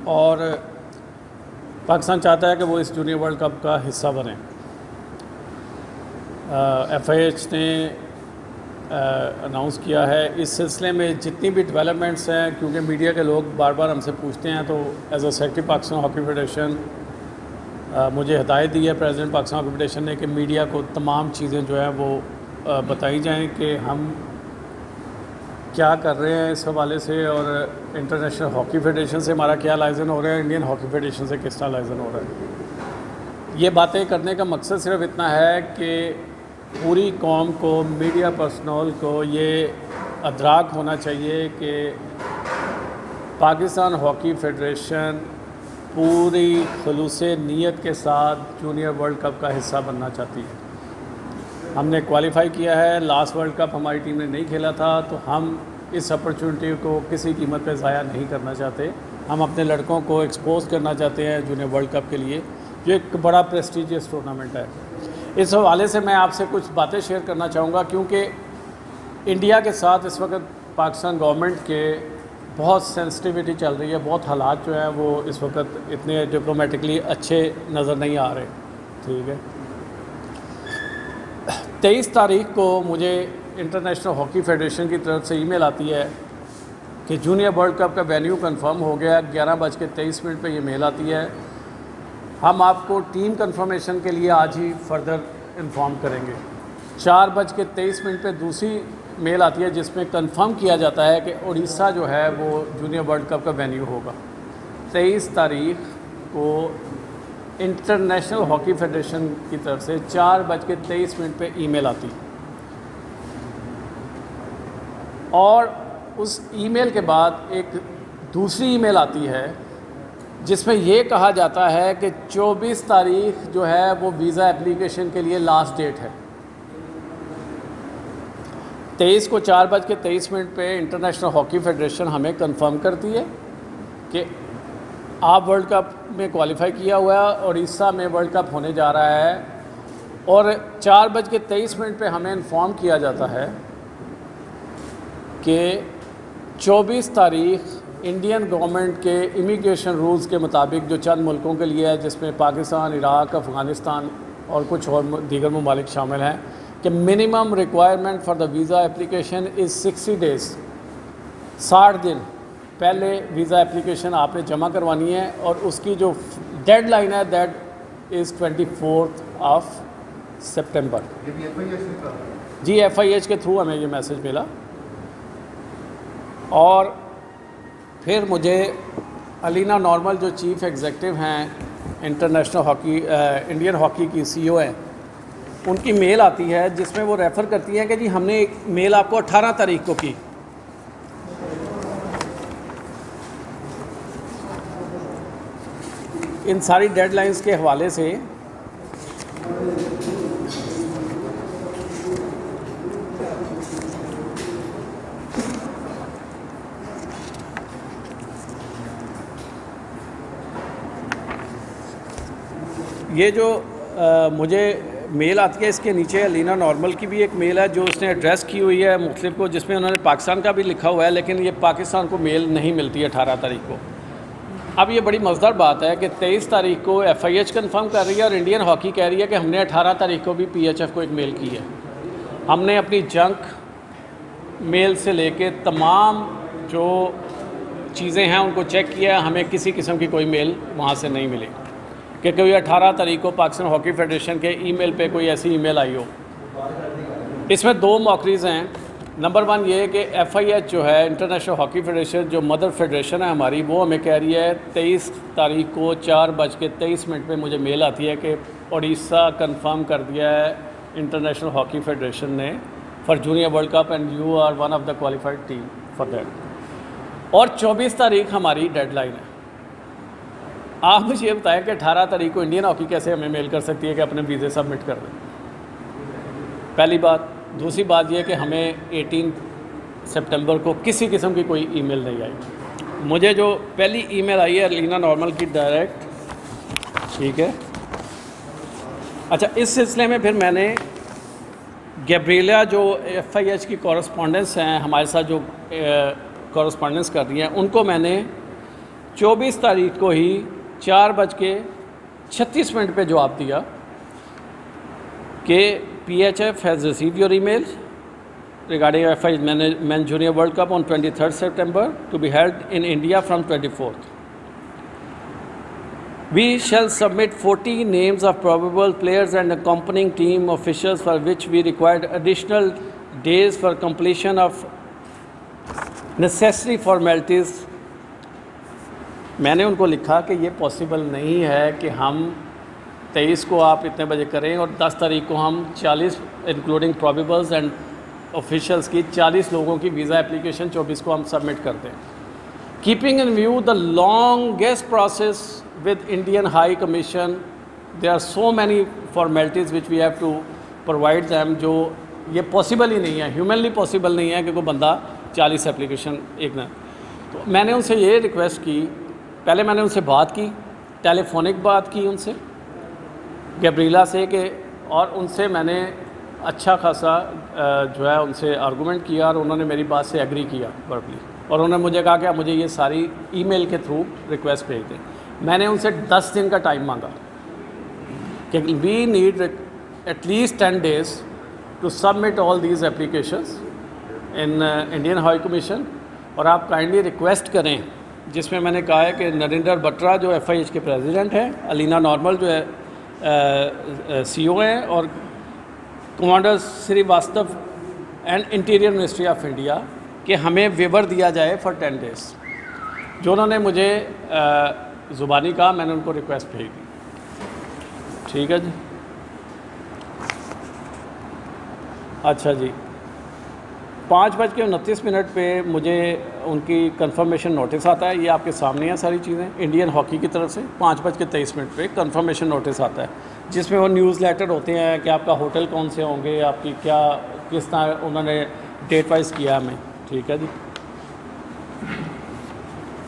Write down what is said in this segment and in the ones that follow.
और पाकिस्तान चाहता है कि वो इस जूनियर वर्ल्ड कप का हिस्सा बने। FIH ने अनाउंस किया है। इस सिलसिले में जितनी भी डेवलपमेंट्स हैं, क्योंकि मीडिया के लोग बार बार हमसे पूछते हैं, तो as a secretary Pakistan hockey federation मुझे हिदायत दी है प्रेसिडेंट पाकिस्तान हॉकी फेडरेशन ने कि मीडिया को तमाम चीज़ें जो है वो बताई जाएं कि हम क्या कर रहे हैं इस हवाले से, और इंटरनेशनल हॉकी फेडरेशन से हमारा क्या लाइजन हो रहा है, इंडियन हॉकी फेडरेशन से किस तरह लाइजन हो रहा है। ये बातें करने का मकसद सिर्फ इतना है कि पूरी कौम को, मीडिया पर्सनल को ये अदराक होना चाहिए कि पाकिस्तान हॉकी फेडरेशन पूरी खुलूस नीयत के साथ जूनियर वर्ल्ड कप का हिस्सा बनना चाहती है। हमने क्वालिफाई किया है, लास्ट वर्ल्ड कप हमारी टीम ने नहीं खेला था, तो हम इस अपॉर्चुनिटी को किसी कीमत पे ज़ाया नहीं करना चाहते। हम अपने लड़कों को एक्सपोज करना चाहते हैं जूनियर वर्ल्ड कप के लिए, जो एक बड़ा प्रेस्टिजियस टूर्नामेंट है। इस हवाले से मैं आपसे कुछ बातें शेयर करना चाहूँगा, क्योंकि इंडिया के साथ इस वक्त पाकिस्तान गवर्नमेंट के बहुत सेंसिटिविटी चल रही है, बहुत हालात जो हैं वो इस वक्त इतने डिप्लोमेटिकली अच्छे नज़र नहीं आ रहे। ठीक है, 23 तारीख को मुझे इंटरनेशनल हॉकी फेडरेशन की तरफ से ईमेल आती है कि जूनियर वर्ल्ड कप का वेन्यू कंफर्म हो गया। 11:23 पे ये मेल आती है, हम आपको टीम कंफर्मेशन के लिए आज ही फर्दर इन्फॉर्म करेंगे। 4:23 पे दूसरी मेल आती है जिसमें कंफर्म किया जाता है कि उड़ीसा जो है वो जूनियर वर्ल्ड कप का वेन्यू होगा। 23 तारीख को इंटरनेशनल हॉकी फेडरेशन की तरफ से 4:23 पे ईमेल आती, और उस ईमेल के बाद एक दूसरी ईमेल आती है जिसमें ये कहा जाता है कि 24 तारीख जो है वो वीज़ा एप्लीकेशन के लिए लास्ट डेट है। 23 को 4:23 पे इंटरनेशनल हॉकी फेडरेशन हमें कंफर्म करती है कि आप वर्ल्ड कप में क्वालिफाई किया हुआ है, उड़ीसा में वर्ल्ड कप होने जा रहा है। और 4:23 पे हमें इन्फॉर्म किया जाता है कि 24 तारीख इंडियन गवर्नमेंट के इमिग्रेशन रूल्स के मुताबिक, जो चंद मुल्कों के लिए है जिसमें पाकिस्तान, इराक, अफ़गानिस्तान और कुछ और दीगर ममालिक शामिल हैं, कि minimum requirement for the visa application is 60 days. 60 दिन पहले वीज़ा एप्लीकेशन आपने जमा करवानी है, और उसकी जो डेडलाइन है दैट इज़ 24 सितंबर। जी, FIH के थ्रू हमें ये मैसेज मिला। और फिर मुझे अलीना नॉर्मल जो चीफ़ एग्जेक्टिव हैं इंटरनेशनल हॉकी इंडियन हॉकी की CEO हैं, उनकी मेल आती है जिसमें वो रेफ़र करती हैं कि जी हमने एक मेल आपको 18 तारीख को की। इन सारी डेडलाइंस के हवाले से ये जो मुझे मेल आती है, इसके नीचे अलीना नॉर्मल की भी एक मेल है जो उसने एड्रेस की हुई है मुख्तलिफ को, जिसमें उन्होंने पाकिस्तान का भी लिखा हुआ है, लेकिन ये पाकिस्तान को मेल नहीं मिलती है 18 तारीख को। अब ये बड़ी मज़ेदार बात है कि 23 तारीख को FIH कंफर्म कर रही है और इंडियन हॉकी कह रही है कि हमने 18 तारीख को भी PHF को एक मेल की है। हमने अपनी जंक मेल से लेके तमाम जो चीज़ें हैं उनको चेक किया, हमें किसी किस्म की कोई मेल वहाँ से नहीं मिली कि कोई 18 तारीख को पाकिस्तान हॉकी फेडरेशन के ईमेल पे कोई ऐसी ईमेल आई हो। इसमें दो मौक़िफ़ हैं। नंबर 1 ये है कि FIH जो है इंटरनेशनल हॉकी फेडरेशन, जो मदर फेडरेशन है हमारी, वो हमें कह रही है 23 तारीख को 4:23 पे मुझे मेल आती है कि उड़ीसा कंफर्म कर दिया है इंटरनेशनल हॉकी फेडरेशन ने for junior world cup and you are one of the qualified team for that. और 24 तारीख हमारी डेडलाइन है। आप मुझे ये बताएं कि 18 तारीख को इंडियन हॉकी कैसे हमें मेल कर सकती है कि अपने वीज़े सबमिट कर दें। पहली बात। दूसरी बात यह कि हमें 18 सितंबर को किसी किस्म की कोई ईमेल नहीं आई। मुझे जो पहली ईमेल आई है अलीना नॉर्मल की डायरेक्ट, ठीक है। अच्छा, इस सिलसिले में फिर मैंने गैब्रिएला जो FIH की कॉरेस्पॉन्डेंस हैं, हमारे साथ जो कॉरेस्पॉन्डेंस कर रही हैं, उनको मैंने 24 तारीख को ही 4:36 पे जवाब दिया कि PHF has receive your email regarding FI Men Junior World Cup on 23rd September to be held in India from 24th. We shall submit 40 names of probable players and accompanying team officials for which we required additional days for completion of necessary formalities. मैंने उनको लिखा कि ये possible नहीं है कि हम 23 को आप इतने बजे करें और 10 तारीख को हम 40 इंक्लूडिंग प्रोबेबल्स एंड ऑफिशियल्स की 40 लोगों की वीज़ा एप्लीकेशन 24 को हम सबमिट करते हैं. Keeping in view the longest process with Indian high commission, there are so many formalities which we have to provide them, जो ये पॉसिबल ही नहीं है, ह्यूमनली पॉसिबल नहीं है कि कोई बंदा 40 एप्लीकेशन एक ना. तो मैंने उनसे ये रिक्वेस्ट की, पहले मैंने उनसे बात की, टेलीफोनिक बात की उनसे गैब्रिला से कि, और उनसे मैंने अच्छा खासा जो है उनसे आर्गूमेंट किया और उन्होंने मेरी बात से एग्री किया वर्बली, और उन्होंने मुझे कहा कि आप मुझे ये सारी ईमेल के थ्रू रिक्वेस्ट भेज दें. मैंने उनसे 10 दिन का टाइम मांगा कि we need at least 10 days to submit all these applications in Indian high commission, और आप काइंडली रिक्वेस्ट करें, जिसमें मैंने कहा है कि नरेंद्र बत्रा जो FIH के प्रेसिडेंट हैं, अलीना नॉर्मल जो है CEO हैं, और commander Shrivastava and interior ministry of India कि हमें वेवर दिया जाए फॉर 10 days. जो उन्होंने मुझे ज़ुबानी कहा, मैंने उनको रिक्वेस्ट भेज दी. ठीक है जी. अच्छा जी, 5:29 पे मुझे उनकी कंफर्मेशन नोटिस आता है. ये आपके सामने है सारी चीज़ें इंडियन हॉकी की तरफ से. 5:23 पे कंफर्मेशन नोटिस आता है, जिसमें वो न्यूज़ लेटर होते हैं कि आपका होटल कौन से होंगे, आपकी क्या किस तरह उन्होंने डेट वाइज किया हमें. ठीक है जी.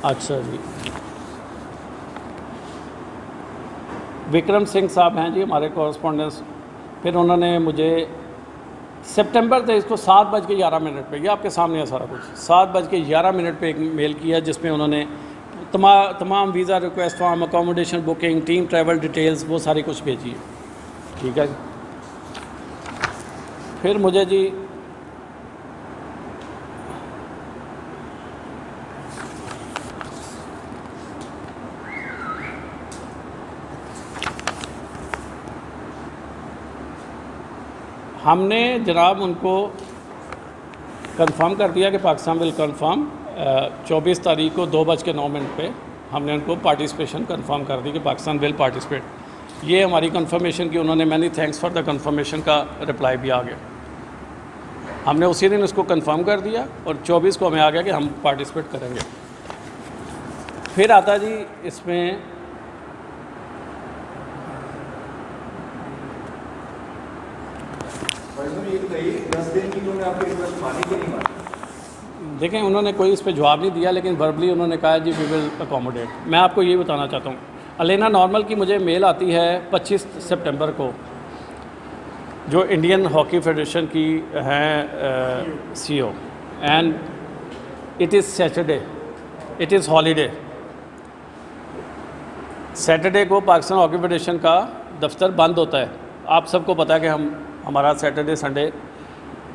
अच्छा जी, विक्रम सिंह साहब हैं जी हमारे कॉरस्पॉन्डेंस. फिर उन्होंने मुझे सितंबर 23 को 7:11 पे, ये आपके सामने है सारा कुछ, 7:11 पे एक मेल किया जिसमें उन्होंने तमाम visa request form, accommodation booking, team travel details, वो सारी कुछ भेजी है. ठीक है जी. फिर मुझे जी हमने जनाब उनको कंफर्म कर दिया कि पाकिस्तान विल कंफर्म 24 तारीख को 2:09 पे हमने उनको पार्टिसिपेशन कंफर्म कर दी कि पाकिस्तान विल पार्टिसिपेट. ये हमारी कंफर्मेशन की उन्होंने many thanks for the confirmation का रिप्लाई भी आ गया. हमने उसी दिन उसको कंफर्म कर दिया और 24 को हमें आ गया कि हम पार्टिसिपेट करेंगे. फिर आता जी इसमें देखें, उन्होंने कोई इस पर जवाब नहीं दिया, लेकिन वर्बली उन्होंने कहा जी वी विल अकोमोडेट. मैं आपको ये बताना चाहता हूँ, अलेना नॉर्मल की मुझे मेल आती है 25 सितंबर को, जो इंडियन हॉकी फेडरेशन की हैं CEO, and it is Saturday, it is holiday. Saturday को पाकिस्तान हॉकी फेडरेशन का दफ्तर बंद होता है. आप सबको पता है कि हमारा सैटरडे संडे.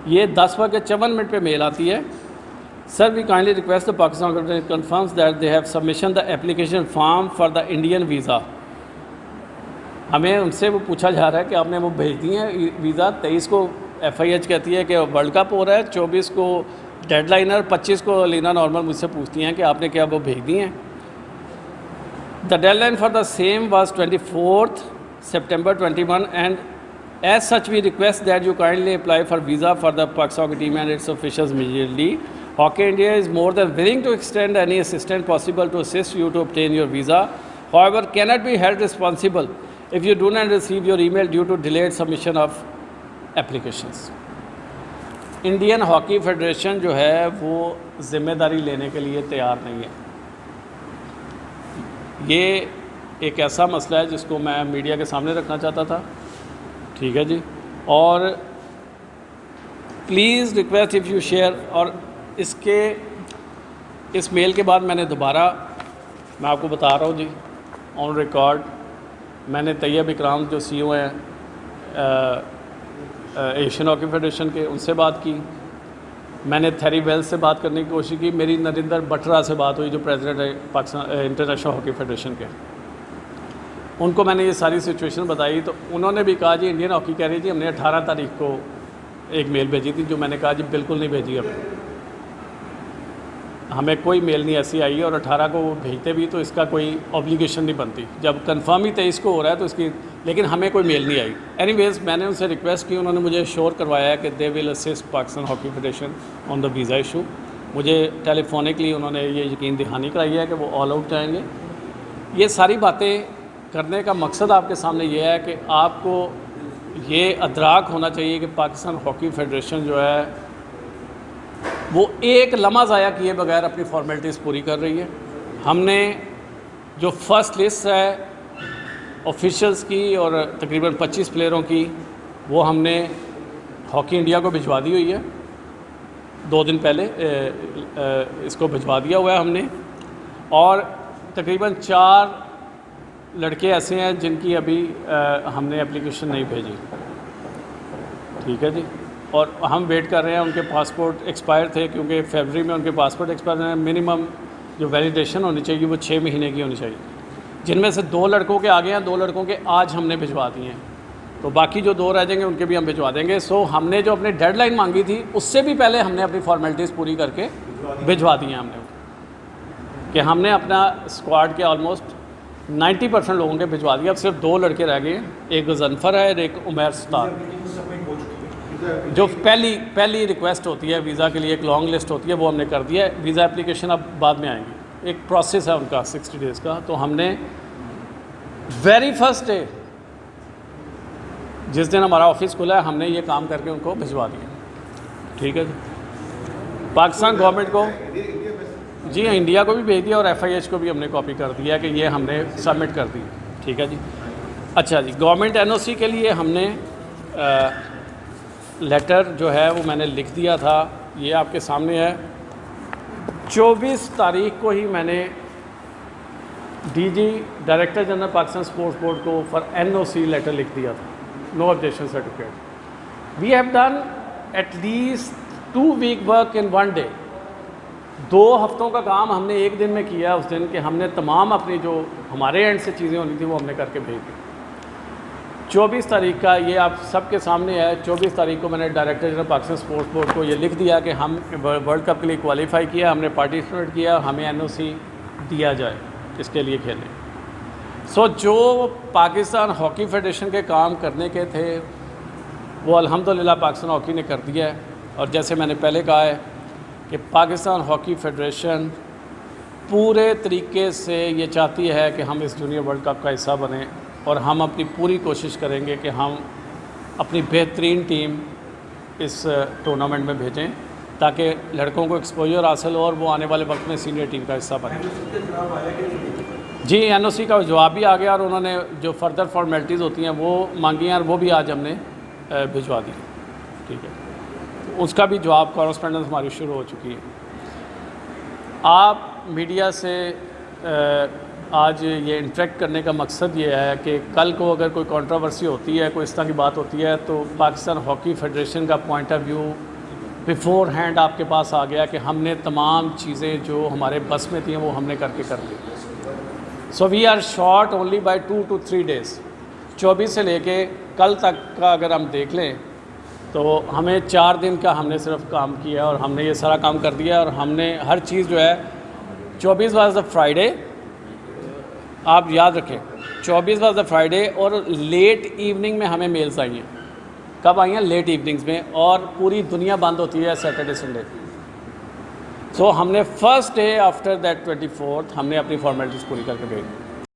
ये 10:54 पे मेल आती है. Sir we kindly request the Pakistan government confirms that they have submission the application form for the Indian visa. हमें उनसे वो पूछा जा रहा है कि आपने वो भेज दी हैं वीज़ा. 23 को FIH कहती है कि वर्ल्ड कप हो रहा है, 24 को डेडलाइन है, 25 को लीना नॉर्मल मुझसे पूछती हैं कि आपने क्या वो भेज दी हैं. The deadline for the same was 24 September 21 and as such we request that you kindly apply for visa for the Pakistan hockey team and its officials immediately. Hockey India is more than willing to extend any assistance possible to assist you to obtain your visa. However, cannot be held responsible if you do not receive your email due to delayed submission of applications. Indian hockey federation जो है वो ज़िम्मेदारी लेने के लिए तैयार नहीं है. ये एक ऐसा मसला है जिसको मैं मीडिया के सामने रखना चाहता था. ठीक है जी. और please request if you share. और इस मेल के बाद मैंने दोबारा मैं आपको बता रहा हूँ जी, ऑन रिकॉर्ड, मैंने तैयब इकराम जो CEO हैं एशियन हॉकी फेडरेशन के, उनसे बात की। मैंने थेरी वेल्स से बात करने की कोशिश की। मेरी नरिंदर बटरा से बात हुई जो प्रेसिडेंट है पाकिस्तान इंटरनेशनल हॉकी फेडरेशन के। उनको मैंने ये सारी सिचुएशन बताई तो उन्होंने भी कहा जी इंडियन हॉकी कह रही जी हमने 18 तारीख को एक मेल भेजी थी, जो मैंने कहा जी बिल्कुल नहीं भेजी, अब हमें कोई मेल नहीं ऐसी आई है और 18 को वो भेजते भी तो इसका कोई ऑब्लिगेशन नहीं बनती। जब कंफर्म ही 23 को हो रहा है तो इसकी, लेकिन हमें कोई मेल नहीं आई। एनीवेज मैंने उनसे रिक्वेस्ट की, उन्होंने मुझे श्योर करवाया है कि they will assist Pakistan hockey federation on the visa issue. मुझे टेलीफोनिकली उन्होंने ये यकीन दहानी कराई है कि वो ऑल आउट जाएंगे। ये सारी बातें करने का मकसद आपके सामने ये है कि आपको ये अदराक होना चाहिए कि पाकिस्तान हॉकी फेडरेशन जो है वो एक लम्हा ज़ाया किए बगैर अपनी फॉर्मेलिटीज़ पूरी कर रही है। हमने जो फर्स्ट लिस्ट है ऑफिशियल्स की और तकरीबन 25 प्लेयरों की, वो हमने हॉकी इंडिया को भिजवा दी हुई है। 2 दिन पहले इसको भिजवा दिया हुआ है हमने, और तकरीबन 4 लड़के ऐसे हैं जिनकी अभी हमने एप्लीकेशन नहीं भेजी। ठीक है जी, और हम वेट कर रहे हैं। उनके पासपोर्ट एक्सपायर थे क्योंकि फरवरी में उनके पासपोर्ट एक्सपायर हैं। मिनिमम जो वैलिडेशन होनी चाहिए वो 6 महीने की होनी चाहिए, जिनमें से 2 लड़कों के आगे हैं, 2 लड़कों के आज हमने भिजवा दिए हैं, तो बाकी जो 2 रह जाएंगे उनके भी हम भिजवा देंगे। सो हमने जो अपनी डेडलाइन मांगी थी उससे भी पहले हमने अपनी फॉर्मेलिटीज़ पूरी करके भिजवा दी हैं हमने, कि हमने अपना स्क्वाड के ऑलमोस्ट 90% लोगों के भिजवा दिया। अब सिर्फ 2 लड़के रह गए हैं, एक गजनफर है और एक उमैर स्टार। जो पहली रिक्वेस्ट होती है वीज़ा के लिए, एक लॉन्ग लिस्ट होती है, वो हमने कर दिया है। वीज़ा एप्लीकेशन अब बाद में आएंगी, एक प्रोसेस है उनका 60 डेज़ का। तो हमने वेरी फर्स्ट डे जिस दिन हमारा ऑफिस खुला है हमने ये काम करके उनको भिजवा दिया। ठीक है जी, पाकिस्तान गवर्नमेंट को, जी हाँ, इंडिया को भी भेज दिया और FIH को भी हमने कॉपी कर दिया कि ये हमने सबमिट कर दी। ठीक है जी। अच्छा जी, गवर्नमेंट NOC के लिए हमने लेटर जो है वो मैंने लिख दिया था, ये आपके सामने है। 24 तारीख को ही मैंने DG director general Pakistan sports board को फॉर NOC लेटर लिख दिया था, no objection certificate. We have done at least 2 week work in 1 day. 2 हफ्तों का काम हमने एक दिन में किया उस दिन, कि हमने तमाम अपनी जो हमारे एंड से चीज़ें होनी थी वो हमने करके भेज दी। 24 तारीख का ये आप सबके सामने है। 24 तारीख को मैंने director general Pakistan sports board को ये लिख दिया कि हम वर्ल्ड कप के लिए क्वालिफाई किया, हमने पार्टिसिपेट किया, हमें NOC दिया जाए इसके लिए खेलें। सो जो पाकिस्तान हॉकी फेडरेशन के काम करने के थे वो अल्हम्दुलिल्लाह पाकिस्तान हॉकी ने कर दिया है। और जैसे मैंने पहले कहा है कि पाकिस्तान हॉकी फेडरेशन पूरे तरीके से ये चाहती है कि हम इस जूनियर वर्ल्ड कप का हिस्सा बने, और हम अपनी पूरी कोशिश करेंगे कि हम अपनी बेहतरीन टीम इस टूर्नामेंट में भेजें ताकि लड़कों को एक्सपोजर हासिल हो और वो आने वाले वक्त में सीनियर टीम का हिस्सा बने। जी, NOC का जवाब भी आ गया और उन्होंने जो फर्दर फॉर्मेलिटीज़ होती हैं वो मांगी हैं और वो भी आज हमने भिजवा दी। ठीक है, उसका भी जवाब, कॉरेस्पॉन्डेंस हमारी शुरू हो चुकी है। आप मीडिया से आज ये इंटरेक्ट करने का मकसद ये है कि कल को अगर कोई कंट्रोवर्सी होती है, कोई इस तरह की बात होती है, तो पाकिस्तान हॉकी फेडरेशन का point of view before hand आपके पास आ गया कि हमने तमाम चीज़ें जो हमारे बस में थी वो हमने करके कर ली। So we are short only by 2 to 3 days. 24 से लेके कल तक का अगर हम देख लें तो हमें 4 दिन का हमने सिर्फ काम किया और हमने ये सारा काम कर दिया। और हमने हर चीज़ जो है, 24 वाज द फ्राइडे, आप याद रखें 24 वाज द फ्राइडे, और लेट इवनिंग में हमें मेल्स आई हैं। कब आई हैं? लेट इवनिंग्स में, और पूरी दुनिया बंद होती है सैटरडे संडे। सो हमने first day after that 24th हमने अपनी फॉर्मेलिटीज़ पूरी करके भेजी।